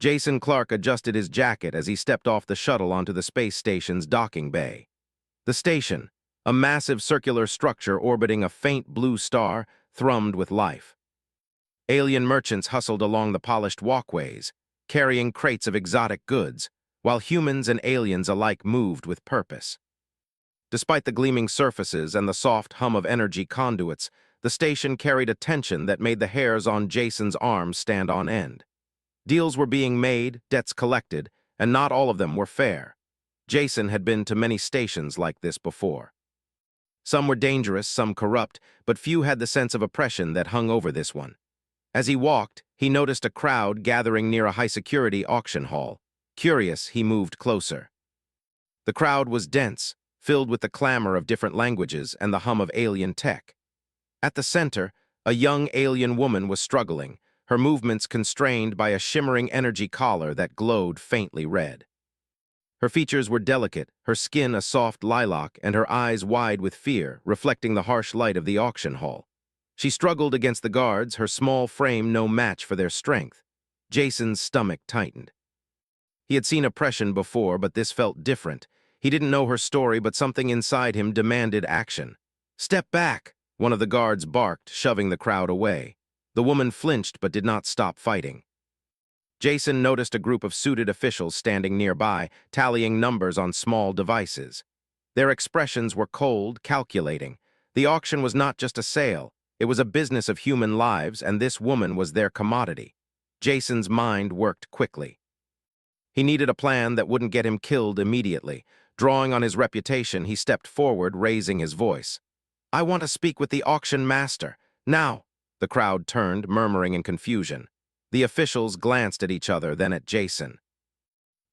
Jason Clark adjusted his jacket as he stepped off the shuttle onto the space station's docking bay. The station, a massive circular structure orbiting a faint blue star, thrummed with life. Alien merchants hustled along the polished walkways, carrying crates of exotic goods, while humans and aliens alike moved with purpose. Despite the gleaming surfaces and the soft hum of energy conduits, the station carried a tension that made the hairs on Jason's arms stand on end. Deals were being made, debts collected, and not all of them were fair. Jason had been to many stations like this before. Some were dangerous, some corrupt, but few had the sense of oppression that hung over this one. As he walked, he noticed a crowd gathering near a high-security auction hall. Curious, he moved closer. The crowd was dense, filled with the clamor of different languages and the hum of alien tech. At the center, a young alien woman was struggling, her movements constrained by a shimmering energy collar that glowed faintly red. Her features were delicate, her skin a soft lilac, and her eyes wide with fear, reflecting the harsh light of the auction hall. She struggled against the guards, her small frame no match for their strength. Jason's stomach tightened. He had seen oppression before, but this felt different. He didn't know her story, but something inside him demanded action. "Step back!" one of the guards barked, shoving the crowd away. The woman flinched but did not stop fighting. Jason noticed a group of suited officials standing nearby, tallying numbers on small devices. Their expressions were cold, calculating. The auction was not just a sale. It was a business of human lives, and this woman was their commodity. Jason's mind worked quickly. He needed a plan that wouldn't get him killed immediately. Drawing on his reputation, he stepped forward, raising his voice. "I want to speak with the auction master. Now!" The crowd turned, murmuring in confusion. The officials glanced at each other, then at Jason.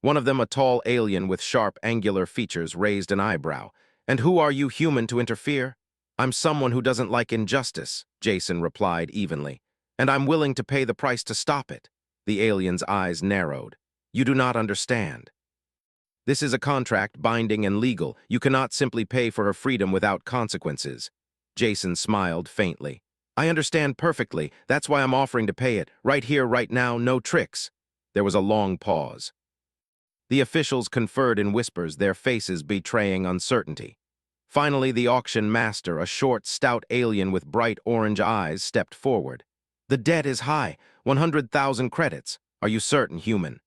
One of them, a tall alien with sharp, angular features, raised an eyebrow. "And who are you, human, to interfere?" "I'm someone who doesn't like injustice," Jason replied evenly. "And I'm willing to pay the price to stop it." The alien's eyes narrowed. "You do not understand. This is a contract, binding and legal. You cannot simply pay for her freedom without consequences." Jason smiled faintly. "I understand perfectly. That's why I'm offering to pay it. Right here, right now, no tricks." There was a long pause. The officials conferred in whispers, their faces betraying uncertainty. Finally, the auction master, a short, stout alien with bright orange eyes, stepped forward. "The debt is high, 100,000 credits. Are you certain, human?"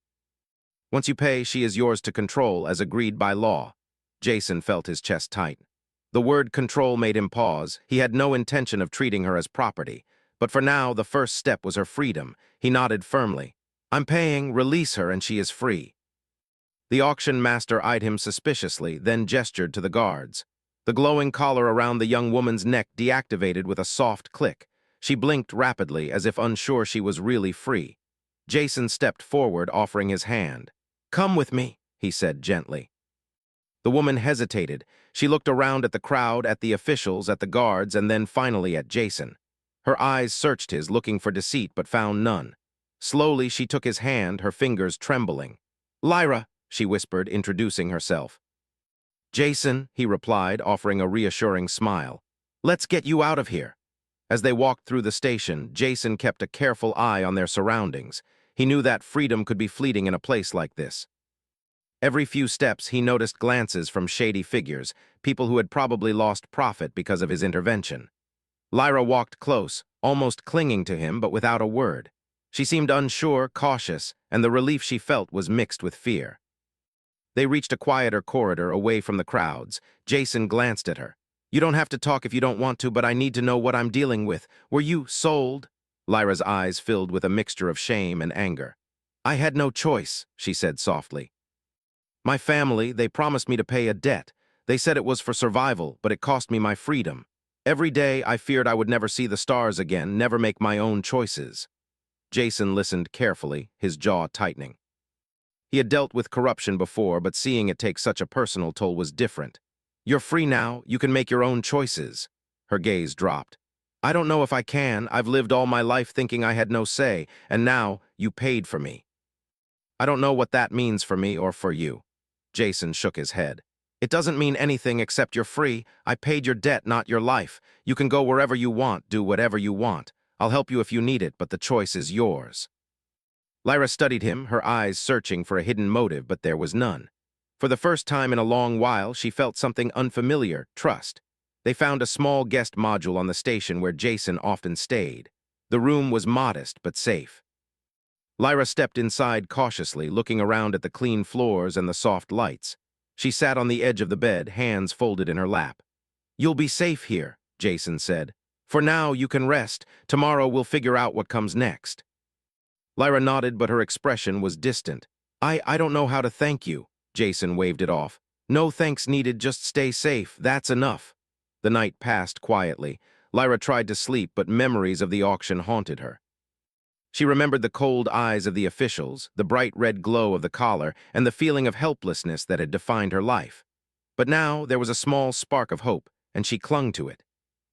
"Once you pay, she is yours to control, as agreed by law." Jason felt his chest tighten. The word control made him pause. He had no intention of treating her as property. But for now, the first step was her freedom. He nodded firmly. "I'm paying, release her, and she is free." The auction master eyed him suspiciously, then gestured to the guards. The glowing collar around the young woman's neck deactivated with a soft click. She blinked rapidly, as if unsure she was really free. Jason stepped forward, offering his hand. "Come with me," he said gently. The woman hesitated. She looked around at the crowd, at the officials, at the guards, and then finally at Jason. Her eyes searched his, looking for deceit, but found none. Slowly, she took his hand, her fingers trembling. "Lyra," she whispered, introducing herself. "Jason," he replied, offering a reassuring smile. "Let's get you out of here." As they walked through the station, Jason kept a careful eye on their surroundings. He knew that freedom could be fleeting in a place like this. Every few steps, he noticed glances from shady figures, people who had probably lost profit because of his intervention. Lyra walked close, almost clinging to him, but without a word. She seemed unsure, cautious, and the relief she felt was mixed with fear. They reached a quieter corridor away from the crowds. Jason glanced at her. "You don't have to talk if you don't want to, but I need to know what I'm dealing with. Were you sold?" Lyra's eyes filled with a mixture of shame and anger. "I had no choice," she said softly. "My family, they promised me to pay a debt. They said it was for survival, but it cost me my freedom. Every day I feared I would never see the stars again, never make my own choices." Jason listened carefully, his jaw tightening. He had dealt with corruption before, but seeing it take such a personal toll was different. "You're free now, you can make your own choices." Her gaze dropped. "I don't know if I can. I've lived all my life thinking I had no say, and now you paid for me." "I don't know what that means for me or for you." Jason shook his head. "It doesn't mean anything except you're free. I paid your debt, not your life. You can go wherever you want, do whatever you want. I'll help you if you need it, but the choice is yours." Lyra studied him, her eyes searching for a hidden motive, but there was none. For the first time in a long while, she felt something unfamiliar, trust. They found a small guest module on the station where Jason often stayed. The room was modest but safe. Lyra stepped inside cautiously, looking around at the clean floors and the soft lights. She sat on the edge of the bed, hands folded in her lap. "You'll be safe here," Jason said. "For now, you can rest. Tomorrow we'll figure out what comes next." Lyra nodded, but her expression was distant. I don't know how to thank you," Jason waved it off. "No thanks needed, just stay safe, that's enough." The night passed quietly. Lyra tried to sleep, but memories of the auction haunted her. She remembered the cold eyes of the officials, the bright red glow of the collar, and the feeling of helplessness that had defined her life. But now there was a small spark of hope, and she clung to it.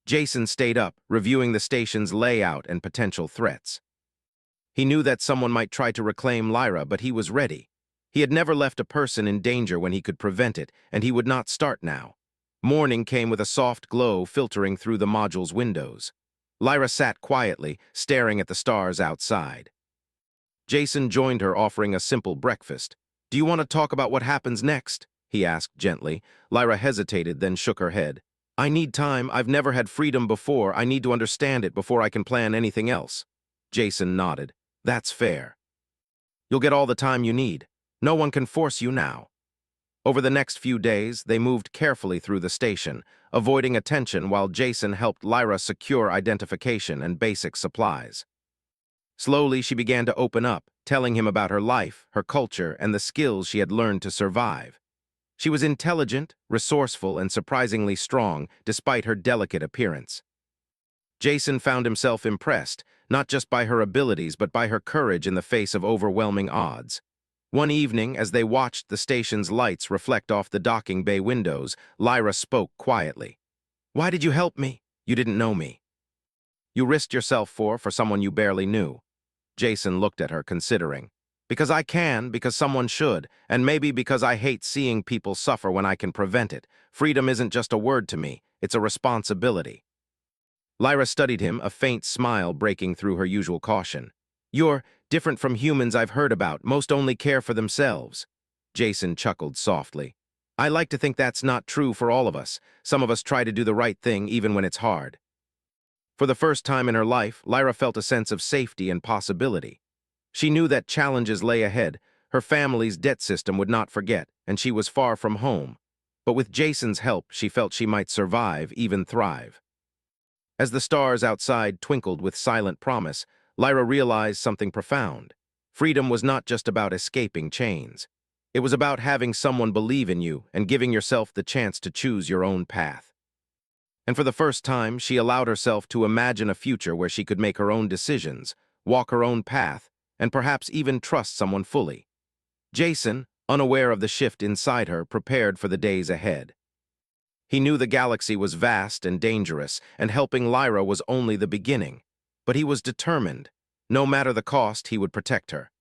Jason stayed up, reviewing the station's layout and potential threats. He knew that someone might try to reclaim Lyra, but he was ready. He had never left a person in danger when he could prevent it, and he would not start now. Morning came with a soft glow filtering through the module's windows. Lyra sat quietly, staring at the stars outside. Jason joined her, offering a simple breakfast. "Do you want to talk about what happens next?" he asked gently. Lyra hesitated, then shook her head. "I need time. I've never had freedom before. I need to understand it before I can plan anything else." Jason nodded. "That's fair. You'll get all the time you need. No one can force you now." Over the next few days, they moved carefully through the station, avoiding attention while Jason helped Lyra secure identification and basic supplies. Slowly, she began to open up, telling him about her life, her culture, and the skills she had learned to survive. She was intelligent, resourceful, and surprisingly strong, despite her delicate appearance. Jason found himself impressed, not just by her abilities, but by her courage in the face of overwhelming odds. One evening, as they watched the station's lights reflect off the docking bay windows, Lyra spoke quietly. "Why did you help me? You didn't know me." "You risked yourself for someone you barely knew." Jason looked at her, considering. "Because I can, because someone should, and maybe because I hate seeing people suffer when I can prevent it. Freedom isn't just a word to me, it's a responsibility." Lyra studied him, a faint smile breaking through her usual caution. "You're different from humans I've heard about. Most only care for themselves." Jason chuckled softly. "I like to think that's not true for all of us. Some of us try to do the right thing even when it's hard." For the first time in her life, Lyra felt a sense of safety and possibility. She knew that challenges lay ahead. Her family's debt system would not forget, and she was far from home. But with Jason's help, she felt she might survive, even thrive. As the stars outside twinkled with silent promise, Lyra realized something profound. Freedom was not just about escaping chains. It was about having someone believe in you and giving yourself the chance to choose your own path. And for the first time, she allowed herself to imagine a future where she could make her own decisions, walk her own path, and perhaps even trust someone fully. Jason, unaware of the shift inside her, prepared for the days ahead. He knew the galaxy was vast and dangerous, and helping Lyra was only the beginning. But he was determined. No matter the cost, he would protect her.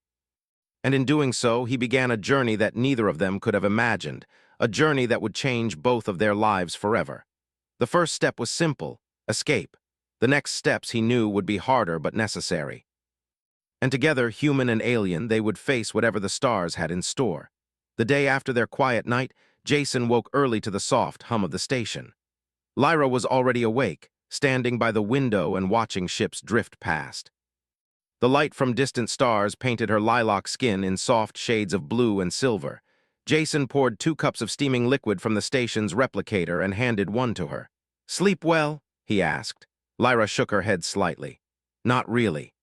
And in doing so, he began a journey that neither of them could have imagined, a journey that would change both of their lives forever. The first step was simple: escape. The next steps, he knew, would be harder but necessary. And together, human and alien, they would face whatever the stars had in store. The day after their quiet night, Jason woke early to the soft hum of the station. Lyra was already awake, standing by the window and watching ships drift past. The light from distant stars painted her lilac skin in soft shades of blue and silver. Jason poured 2 cups of steaming liquid from the station's replicator and handed one to her. "Sleep well?" he asked. Lyra shook her head slightly. "Not really.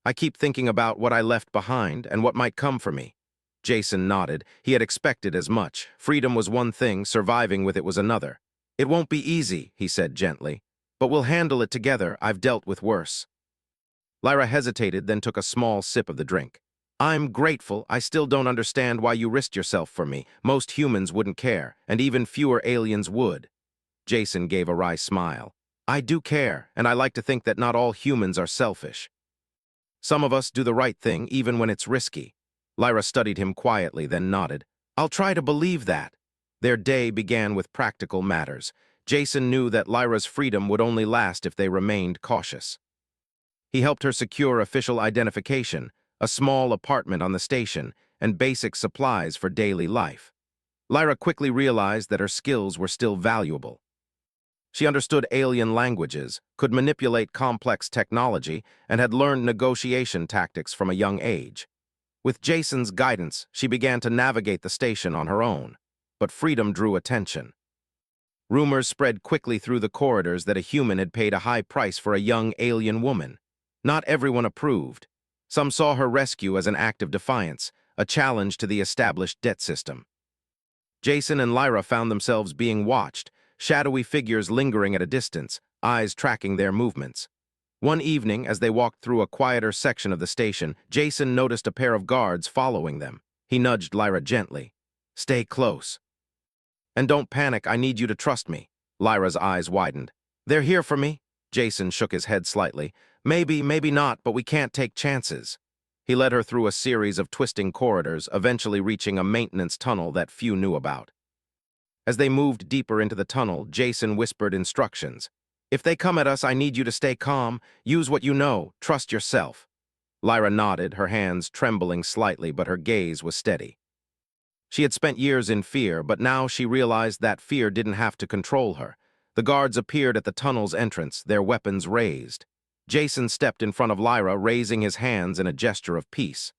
I keep thinking about what I left behind and what might come for me." Jason nodded. He had expected as much. Freedom was one thing, surviving with it was another. "It won't be easy," he said gently. "But we'll handle it together. I've dealt with worse." Lyra hesitated, then took a small sip of the drink. "I'm grateful. I still don't understand why you risked yourself for me. Most humans wouldn't care, and even fewer aliens would." Jason gave a wry smile. "I do care, and I like to think that not all humans are selfish. Some of us do the right thing, even when it's risky." Lyra studied him quietly, then nodded. "I'll try to believe that." Their day began with practical matters. Jason knew that Lyra's freedom would only last if they remained cautious. He helped her secure official identification, a small apartment on the station, and basic supplies for daily life. Lyra quickly realized that her skills were still valuable. She understood alien languages, could manipulate complex technology, and had learned negotiation tactics from a young age. With Jason's guidance, she began to navigate the station on her own. But freedom drew attention. Rumors spread quickly through the corridors that a human had paid a high price for a young alien woman. Not everyone approved. Some saw her rescue as an act of defiance, a challenge to the established debt system. Jason and Lyra found themselves being watched, shadowy figures lingering at a distance, eyes tracking their movements. One evening, as they walked through a quieter section of the station, Jason noticed a pair of guards following them. He nudged Lyra gently. "Stay close. And don't panic, I need you to trust me." Lyra's eyes widened. "They're here for me?" Jason shook his head slightly. "Maybe, maybe not, but we can't take chances." He led her through a series of twisting corridors, eventually reaching a maintenance tunnel that few knew about. As they moved deeper into the tunnel, Jason whispered instructions. "If they come at us, I need you to stay calm. Use what you know. Trust yourself." Lyra nodded, her hands trembling slightly, but her gaze was steady. She had spent years in fear, but now she realized that fear didn't have to control her. The guards appeared at the tunnel's entrance, their weapons raised. Jason stepped in front of Lyra, raising his hands in a gesture of peace.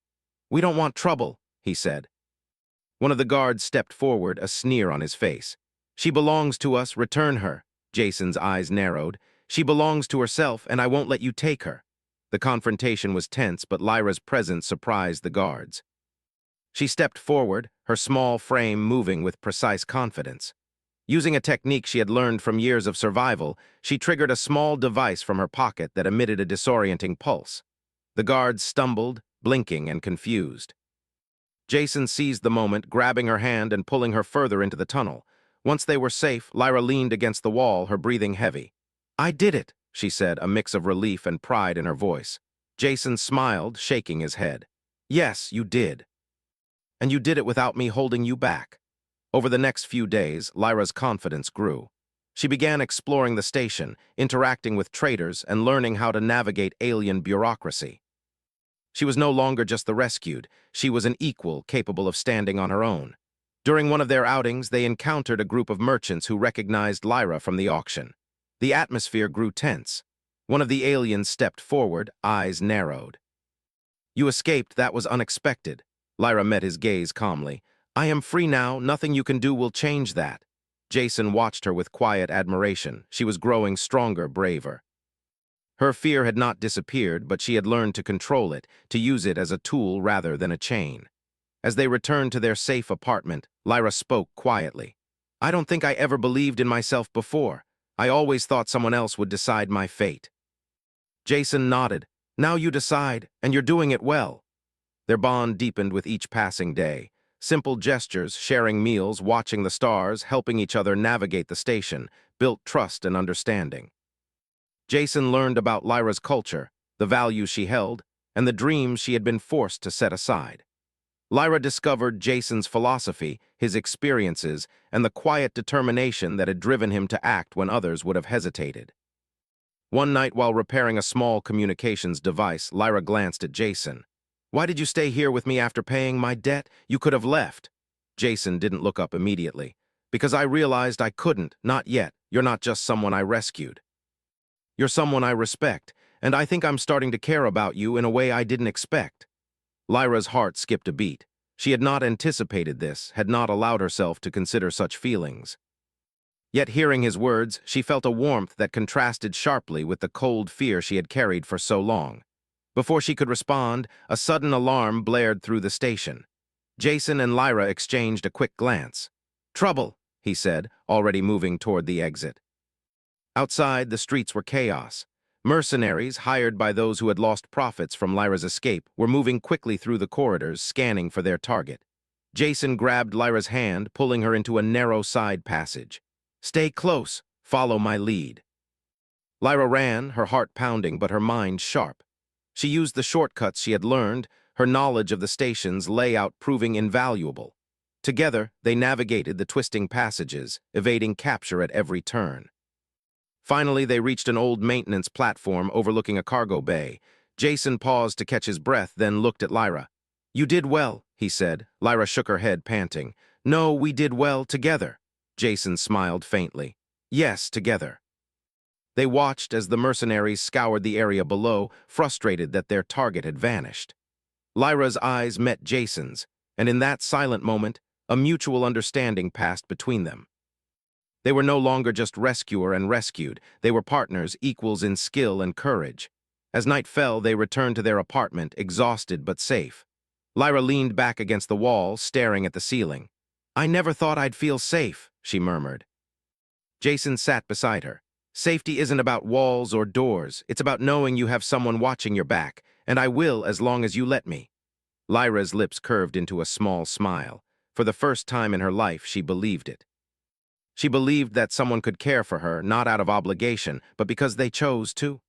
"We don't want trouble," he said. One of the guards stepped forward, a sneer on his face. "She belongs to us, return her." Jason's eyes narrowed. "She belongs to herself, and I won't let you take her." The confrontation was tense, but Lyra's presence surprised the guards. She stepped forward, her small frame moving with precise confidence. Using a technique she had learned from years of survival, she triggered a small device from her pocket that emitted a disorienting pulse. The guards stumbled, blinking and confused. Jason seized the moment, grabbing her hand and pulling her further into the tunnel. Once they were safe, Lyra leaned against the wall, her breathing heavy. "I did it," she said, a mix of relief and pride in her voice. Jason smiled, shaking his head. "Yes, you did. And you did it without me holding you back." Over the next few days, Lyra's confidence grew. She began exploring the station, interacting with traders, and learning how to navigate alien bureaucracy. She was no longer just the rescued. She was an equal capable of standing on her own. During one of their outings, they encountered a group of merchants who recognized Lyra from the auction. The atmosphere grew tense. One of the aliens stepped forward, eyes narrowed. "You escaped, that was unexpected." Lyra met his gaze calmly. "I am free now, nothing you can do will change that." Jason watched her with quiet admiration. She was growing stronger, braver. Her fear had not disappeared, but she had learned to control it, to use it as a tool rather than a chain. As they returned to their safe apartment, Lyra spoke quietly. "I don't think I ever believed in myself before. I always thought someone else would decide my fate." Jason nodded. "Now you decide, and you're doing it well." Their bond deepened with each passing day. Simple gestures, sharing meals, watching the stars, helping each other navigate the station, built trust and understanding. Jason learned about Lyra's culture, the values she held, and the dreams she had been forced to set aside. Lyra discovered Jason's philosophy, his experiences, and the quiet determination that had driven him to act when others would have hesitated. One night while repairing a small communications device, Lyra glanced at Jason. "Why did you stay here with me after paying my debt? You could have left." Jason didn't look up immediately. "Because I realized I couldn't, not yet. You're not just someone I rescued. You're someone I respect, and I think I'm starting to care about you in a way I didn't expect." Lyra's heart skipped a beat. She had not anticipated this, had not allowed herself to consider such feelings. Yet hearing his words, she felt a warmth that contrasted sharply with the cold fear she had carried for so long. Before she could respond, a sudden alarm blared through the station. Jason and Lyra exchanged a quick glance. "Trouble," he said, already moving toward the exit. Outside, the streets were chaos. Mercenaries, hired by those who had lost profits from Lyra's escape, were moving quickly through the corridors, scanning for their target. Jason grabbed Lyra's hand, pulling her into a narrow side passage. "Stay close. Follow my lead." Lyra ran, her heart pounding but her mind sharp. She used the shortcuts she had learned, her knowledge of the station's layout proving invaluable. Together, they navigated the twisting passages, evading capture at every turn. Finally, they reached an old maintenance platform overlooking a cargo bay. Jason paused to catch his breath, then looked at Lyra. "You did well," he said. Lyra shook her head, panting. "No, we did well together." Jason smiled faintly. "Yes, together." They watched as the mercenaries scoured the area below, frustrated that their target had vanished. Lyra's eyes met Jason's, and in that silent moment, a mutual understanding passed between them. They were no longer just rescuer and rescued. They were partners, equals in skill and courage. As night fell, they returned to their apartment, exhausted but safe. Lyra leaned back against the wall, staring at the ceiling. "I never thought I'd feel safe," she murmured. Jason sat beside her. "Safety isn't about walls or doors. It's about knowing you have someone watching your back, and I will as long as you let me." Lyra's lips curved into a small smile. For the first time in her life, she believed it. She believed that someone could care for her, not out of obligation, but because they chose to.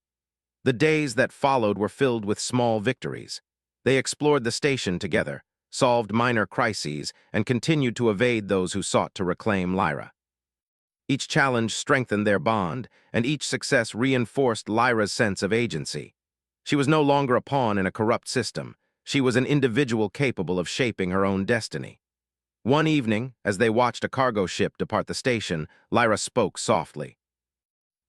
The days that followed were filled with small victories. They explored the station together, solved minor crises, and continued to evade those who sought to reclaim Lyra. Each challenge strengthened their bond, and each success reinforced Lyra's sense of agency. She was no longer a pawn in a corrupt system. She was an individual capable of shaping her own destiny. One evening, as they watched a cargo ship depart the station, Lyra spoke softly.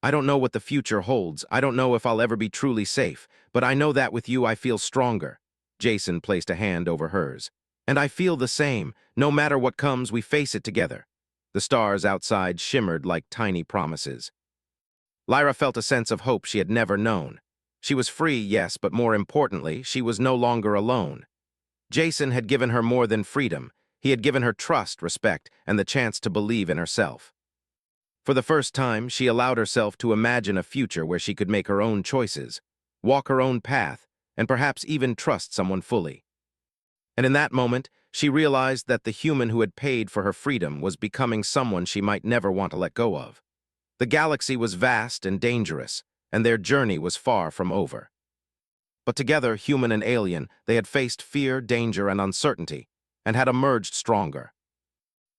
"I don't know what the future holds. I don't know if I'll ever be truly safe, but I know that with you I feel stronger." Jason placed a hand over hers. "And I feel the same. No matter what comes, we face it together." The stars outside shimmered like tiny promises. Lyra felt a sense of hope she had never known. She was free, yes, but more importantly, she was no longer alone. Jason had given her more than freedom. He had given her trust, respect, and the chance to believe in herself. For the first time, she allowed herself to imagine a future where she could make her own choices, walk her own path, and perhaps even trust someone fully. And in that moment, she realized that the human who had paid for her freedom was becoming someone she might never want to let go of. The galaxy was vast and dangerous, and their journey was far from over. But together, human and alien, they had faced fear, danger, and uncertainty, and had emerged stronger.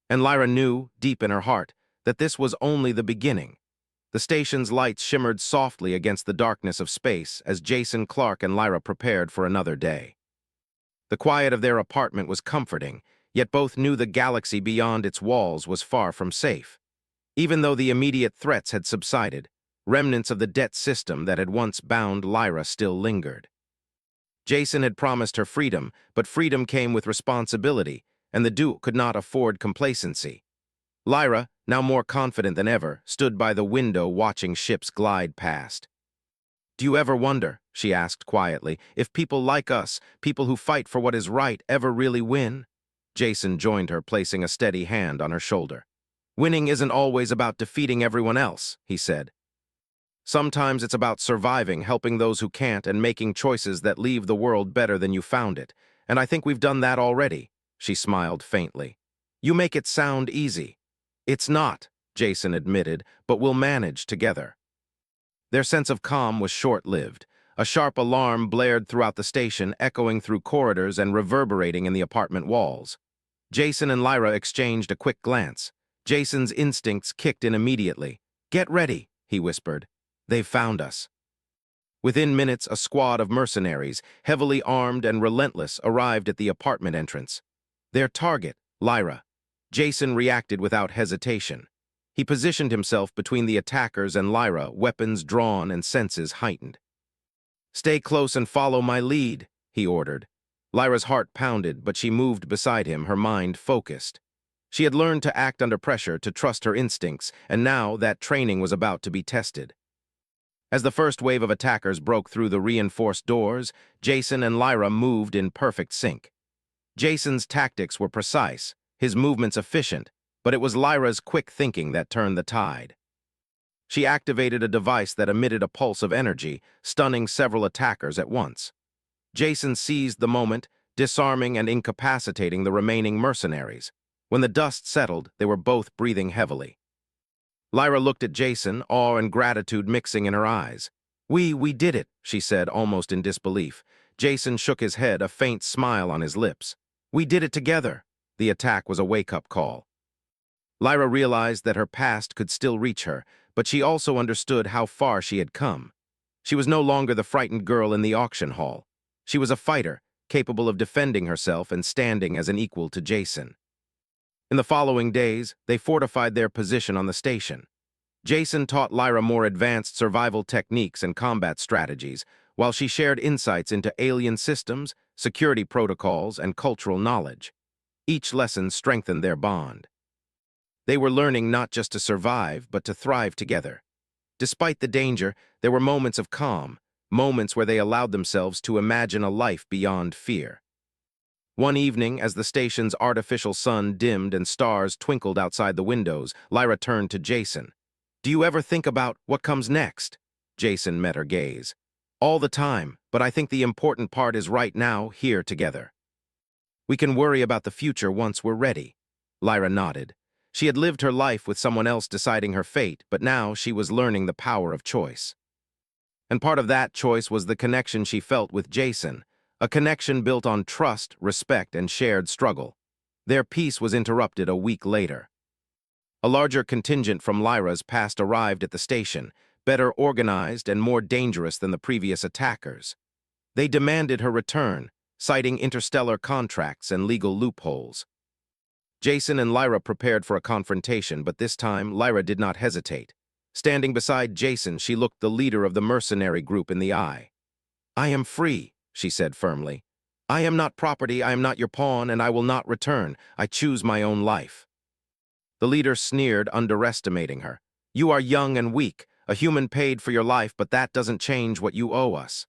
And Lyra knew, deep in her heart, that this was only the beginning. The station's lights shimmered softly against the darkness of space as Jason, Clark, and Lyra prepared for another day. The quiet of their apartment was comforting, yet both knew the galaxy beyond its walls was far from safe. Even though the immediate threats had subsided, remnants of the debt system that had once bound Lyra still lingered. Jason had promised her freedom, but freedom came with responsibility, and the Duke could not afford complacency. Lyra, now more confident than ever, stood by the window watching ships glide past. "Do you ever wonder," she asked quietly, "if people like us, people who fight for what is right, ever really win?" Jason joined her, placing a steady hand on her shoulder. "Winning isn't always about defeating everyone else," he said. "Sometimes it's about surviving, helping those who can't, and making choices that leave the world better than you found it. And I think we've done that already." She smiled faintly. "You make it sound easy." "It's not," Jason admitted, "but we'll manage together." Their sense of calm was short-lived. A sharp alarm blared throughout the station, echoing through corridors and reverberating in the apartment walls. Jason and Lyra exchanged a quick glance. Jason's instincts kicked in immediately. "Get ready," he whispered. "They've found us." Within minutes, a squad of mercenaries, heavily armed and relentless, arrived at the apartment entrance. Their target, Lyra. Jason reacted without hesitation. He positioned himself between the attackers and Lyra, weapons drawn and senses heightened. "Stay close and follow my lead," he ordered. Lyra's heart pounded, but she moved beside him, her mind focused. She had learned to act under pressure, to trust her instincts, and now that training was about to be tested. As the first wave of attackers broke through the reinforced doors, Jason and Lyra moved in perfect sync. Jason's tactics were precise, his movements efficient, but it was Lyra's quick thinking that turned the tide. She activated a device that emitted a pulse of energy, stunning several attackers at once. Jason seized the moment, disarming and incapacitating the remaining mercenaries. When the dust settled, they were both breathing heavily. Lyra looked at Jason, awe and gratitude mixing in her eyes. We did it," she said, almost in disbelief. Jason shook his head, a faint smile on his lips. "We did it together." The attack was a wake-up call. Lyra realized that her past could still reach her, but she also understood how far she had come. She was no longer the frightened girl in the auction hall. She was a fighter, capable of defending herself and standing as an equal to Jason. In the following days, they fortified their position on the station. Jason taught Lyra more advanced survival techniques and combat strategies, while she shared insights into alien systems, security protocols, and cultural knowledge. Each lesson strengthened their bond. They were learning not just to survive, but to thrive together. Despite the danger, there were moments of calm, moments where they allowed themselves to imagine a life beyond fear. One evening, as the station's artificial sun dimmed and stars twinkled outside the windows, Lyra turned to Jason. "Do you ever think about what comes next?" Jason met her gaze. "All the time, but I think the important part is right now, here together. We can worry about the future once we're ready." Lyra nodded. She had lived her life with someone else deciding her fate, but now she was learning the power of choice. And part of that choice was the connection she felt with Jason, a connection built on trust, respect, and shared struggle. Their peace was interrupted a week later. A larger contingent from Lyra's past arrived at the station, better organized and more dangerous than the previous attackers. They demanded her return, citing interstellar contracts and legal loopholes. Jason and Lyra prepared for a confrontation, but this time Lyra did not hesitate. Standing beside Jason, she looked the leader of the mercenary group in the eye. "I am free," she said firmly. "I am not property, I am not your pawn, and I will not return. I choose my own life." The leader sneered, underestimating her. "You are young and weak, a human paid for your life, but that doesn't change what you owe us."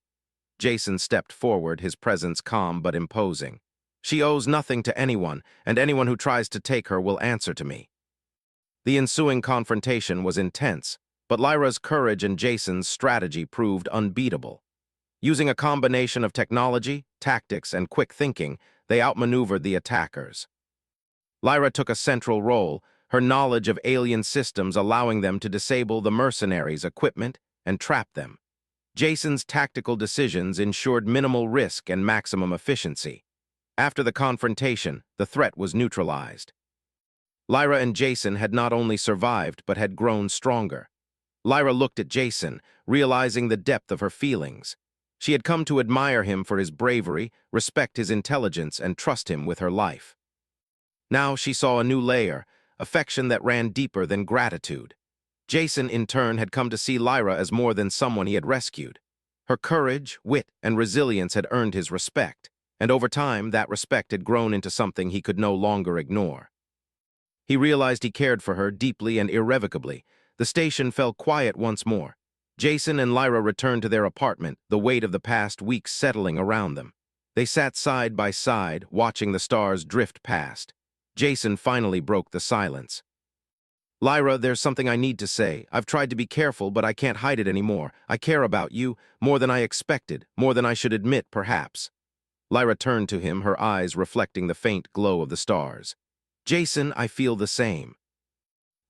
Jason stepped forward, his presence calm but imposing. "She owes nothing to anyone, and anyone who tries to take her will answer to me." The ensuing confrontation was intense, but Lyra's courage and Jason's strategy proved unbeatable. Using a combination of technology, tactics, and quick thinking, they outmaneuvered the attackers. Lyra took a central role, her knowledge of alien systems allowing them to disable the mercenaries' equipment and trap them. Jason's tactical decisions ensured minimal risk and maximum efficiency. After the confrontation, the threat was neutralized. Lyra and Jason had not only survived, but had grown stronger. Lyra looked at Jason, realizing the depth of her feelings. She had come to admire him for his bravery, respect his intelligence, and trust him with her life. Now she saw a new layer, affection that ran deeper than gratitude. Jason, in turn, had come to see Lyra as more than someone he had rescued. Her courage, wit, and resilience had earned his respect, and over time, that respect had grown into something he could no longer ignore. He realized he cared for her deeply and irrevocably. The station fell quiet once more. Jason and Lyra returned to their apartment, the weight of the past weeks settling around them. They sat side by side, watching the stars drift past. Jason finally broke the silence. "Lyra, there's something I need to say. I've tried to be careful, but I can't hide it anymore. I care about you, more than I expected, more than I should admit, perhaps." Lyra turned to him, her eyes reflecting the faint glow of the stars. "Jason, I feel the same.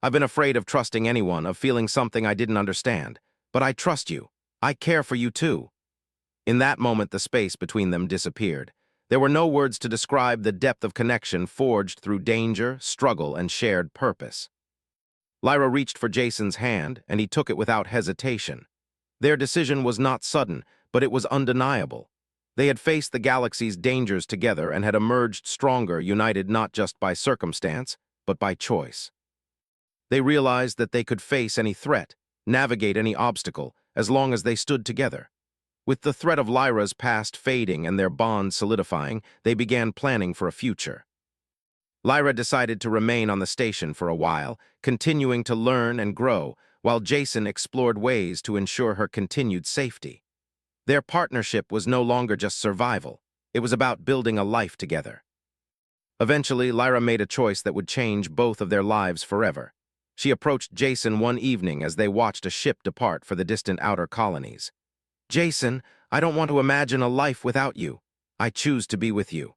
I've been afraid of trusting anyone, of feeling something I didn't understand. But I trust you. I care for you too." In that moment, the space between them disappeared. There were no words to describe the depth of connection forged through danger, struggle, and shared purpose. Lyra reached for Jason's hand, and he took it without hesitation. Their decision was not sudden, but it was undeniable. They had faced the galaxy's dangers together and had emerged stronger, united not just by circumstance, but by choice. They realized that they could face any threat, navigate any obstacle, as long as they stood together. With the threat of Lyra's past fading and their bond solidifying, they began planning for a future. Lyra decided to remain on the station for a while, continuing to learn and grow, while Jason explored ways to ensure her continued safety. Their partnership was no longer just survival. It was about building a life together. Eventually, Lyra made a choice that would change both of their lives forever. She approached Jason one evening as they watched a ship depart for the distant outer colonies. "Jason, I don't want to imagine a life without you. I choose to be with you.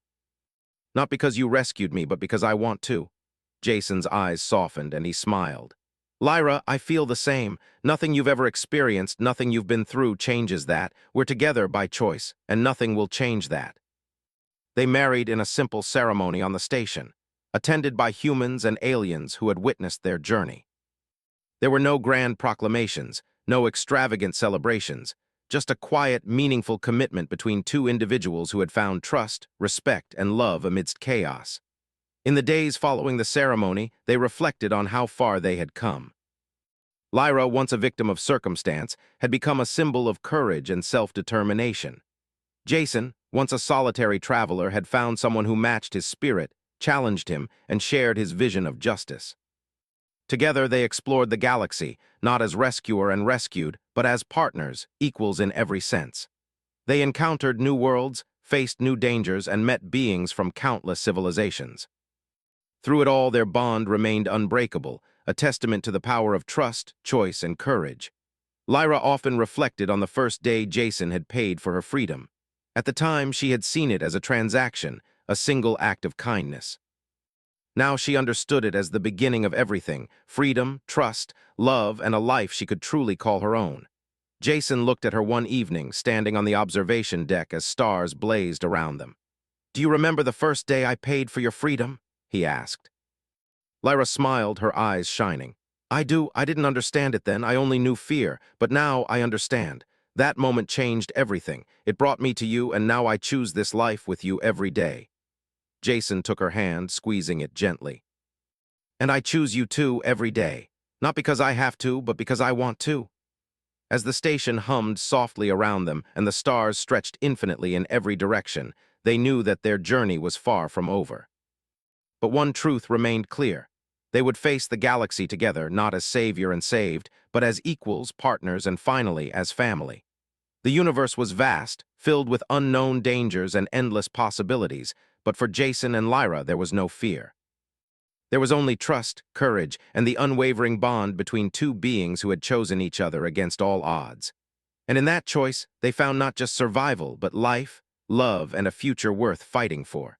Not because you rescued me, but because I want to." Jason's eyes softened and he smiled. "Lyra, I feel the same. Nothing you've ever experienced, nothing you've been through changes that. We're together by choice, and nothing will change that." They married in a simple ceremony on the station, attended by humans and aliens who had witnessed their journey. There were no grand proclamations, no extravagant celebrations, just a quiet, meaningful commitment between two individuals who had found trust, respect, and love amidst chaos. In the days following the ceremony, they reflected on how far they had come. Lyra, once a victim of circumstance, had become a symbol of courage and self-determination. Jason, once a solitary traveler, had found someone who matched his spirit, challenged him, and shared his vision of justice. Together, they explored the galaxy, not as rescuer and rescued, but as partners, equals in every sense. They encountered new worlds, faced new dangers, and met beings from countless civilizations. Through it all, their bond remained unbreakable, a testament to the power of trust, choice, and courage. Lyra often reflected on the first day Jason had paid for her freedom. At the time, she had seen it as a transaction, a single act of kindness. Now she understood it as the beginning of everything: freedom, trust, love, and a life she could truly call her own. Jason looked at her one evening, standing on the observation deck as stars blazed around them. "Do you remember the first day I paid for your freedom?" he asked. Lyra smiled, her eyes shining. "I do. I didn't understand it then. I only knew fear. But now I understand. That moment changed everything. It brought me to you, and now I choose this life with you every day." Jason took her hand, squeezing it gently. "And I choose you too every day. Not because I have to, but because I want to." As the station hummed softly around them and the stars stretched infinitely in every direction, they knew that their journey was far from over. But one truth remained clear. They would face the galaxy together, not as savior and saved, but as equals, partners, and finally, as family. The universe was vast, filled with unknown dangers and endless possibilities, but for Jason and Lyra there was no fear. There was only trust, courage, and the unwavering bond between two beings who had chosen each other against all odds. And in that choice, they found not just survival, but life, love, and a future worth fighting for.